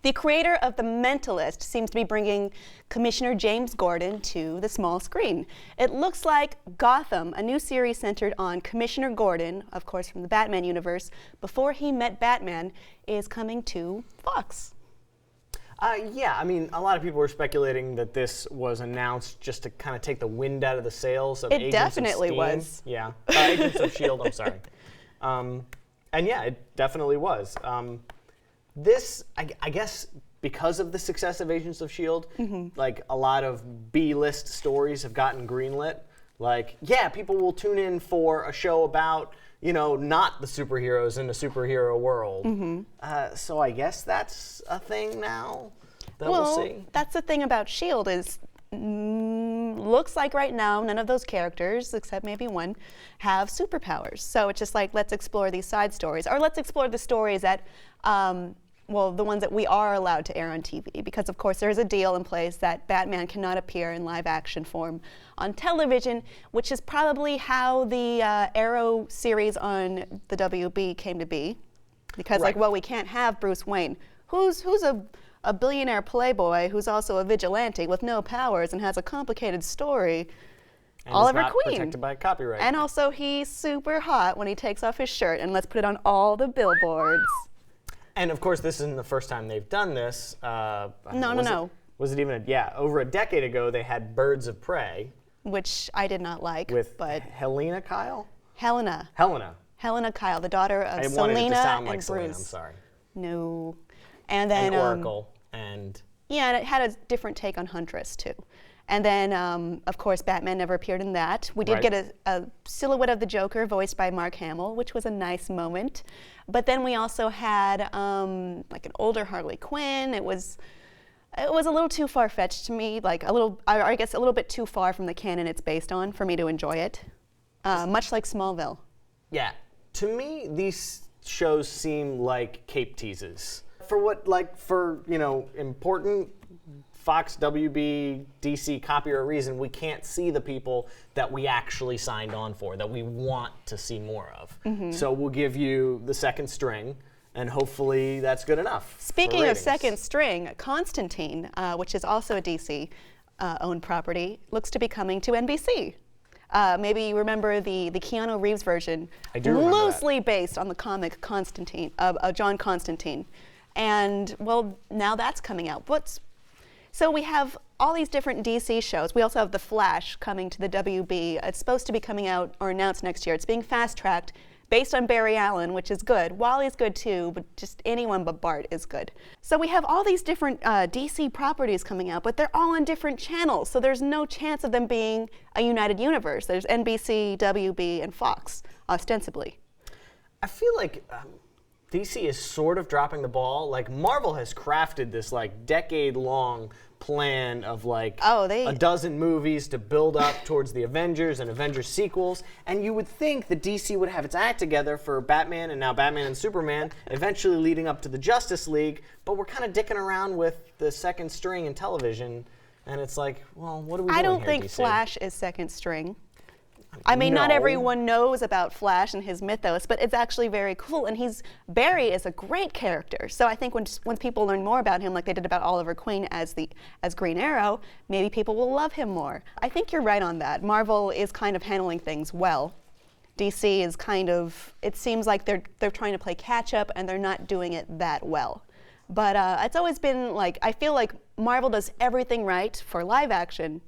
The creator of The Mentalist seems to be bringing Commissioner James Gordon to the small screen. It looks like Gotham, a new series centered on Commissioner Gordon, of course from the Batman universe, before he met Batman, is coming to Fox. Yeah, I mean, a lot of people were speculating that this was announced just to kind of take the wind out of the sails of Agents of S.H.I.E.L.D. It definitely was. Yeah, Agents of S.H.I.E.L.D., I'm sorry. And yeah, it definitely was. This, I guess, because of the success of Agents of S.H.I.E.L.D., like a lot of B-list stories have gotten greenlit. Like, yeah, people will tune in for a show about, you know, not the superheroes in a superhero world. So I guess that's a thing now that we'll see. That's the thing about S.H.I.E.L.D. is looks like right now none of those characters, except maybe one, have superpowers. So it's just like, let's explore these side stories, or let's explore the stories that well, the ones that we are allowed to air on TV, because of course there is a deal in place that Batman cannot appear in live action form on television, which is probably how the Arrow series on the WB came to be. Because like, well, we can't have Bruce Wayne, who's a billionaire playboy who's also a vigilante with no powers and has a complicated story. And Oliver not Queen. Protected by copyright. And also he's super hot when he takes off his shirt, and let's put it on all the billboards. And of course, this isn't the first time they've done this. No. Was it even over a decade ago, they had Birds of Prey. Which I did not like. With but Helena Kyle? Helena Kyle, the daughter of Selena wanted it to sound like and Selena, Bruce. I'm sorry. No. And then Oracle and... Yeah, and it had a different take on Huntress, too. And then, of course, Batman never appeared in that. We did get a silhouette of the Joker voiced by Mark Hamill, which was a nice moment. But then we also had like an older Harley Quinn. It was a little too far-fetched to me, like I guess a little bit too far from the canon it's based on for me to enjoy it. Much like Smallville. Yeah, to me, these shows seem like cape teases. For you know, important Fox, WB, DC copyright reason, we can't see the people that we actually signed on for, that we want to see more of. So we'll give you the second string, and hopefully that's good enough. Speaking of second string, Constantine, which is also a DC owned property, looks to be coming to NBC. Maybe you remember the Keanu Reeves version, I do remember loosely based on the comic Constantine, John Constantine. And well, now that's coming out. So we have all these different DC shows. We also have The Flash coming to the WB. It's supposed to be coming out or announced next year. It's being fast-tracked based on Barry Allen, which is good. Wally's good too, but just anyone but Bart is good. So we have all these different DC properties coming out, but they're all on different channels, so there's no chance of them being a united universe. There's NBC, WB, and Fox, ostensibly. I feel like DC is sort of dropping the ball. Like, Marvel has crafted this like decade-long plan of like a dozen movies to build up towards the Avengers and Avengers sequels, and you would think that DC would have its act together for Batman and now Batman and Superman, eventually leading up to the Justice League, but we're kind of dicking around with the second string in television, and it's like, well, what are we doing I don't here, think DC? Flash is second string. I mean, not everyone knows about Flash and his mythos, but it's actually very cool. And Barry is a great character. So I think when people learn more about him, like they did about Oliver Queen as Green Arrow, maybe people will love him more. I think you're right on that. Marvel is kind of handling things well. DC is kind of, it seems like they're trying to play catch up and they're not doing it that well. But it's always been like, I feel like Marvel does everything right for live action.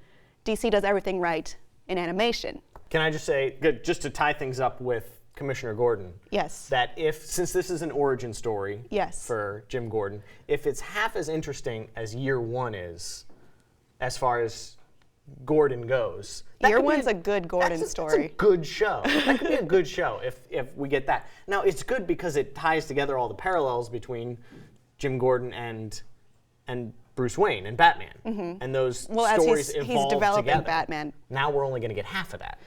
DC does everything right in animation. Can I just say, just to tie things up with Commissioner Gordon? Yes. That since this is an origin story for Jim Gordon, if it's half as interesting as Year One is, as far as Gordon goes. Year One's a good Gordon story. That's a good show. That could be a good show if we get that. Now, it's good because it ties together all the parallels between Jim Gordon and Bruce Wayne and Batman. And those stories evolve he's developing together. Batman. Now we're only going to get half of that.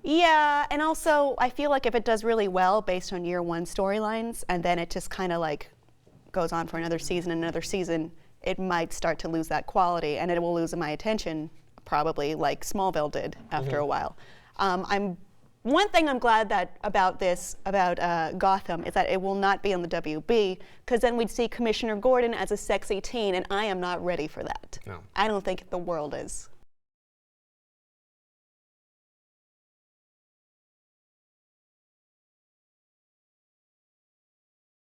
Yeah, and also I feel like if it does really well based on Year One storylines, and then it just kind of like goes on for another season, it might start to lose that quality, and it will lose my attention, probably like Smallville did after a while. I'm one thing I'm glad that about Gotham is that it will not be on the WB, because then we'd see Commissioner Gordon as a sexy teen, and I am not ready for that. No. I don't think the world is.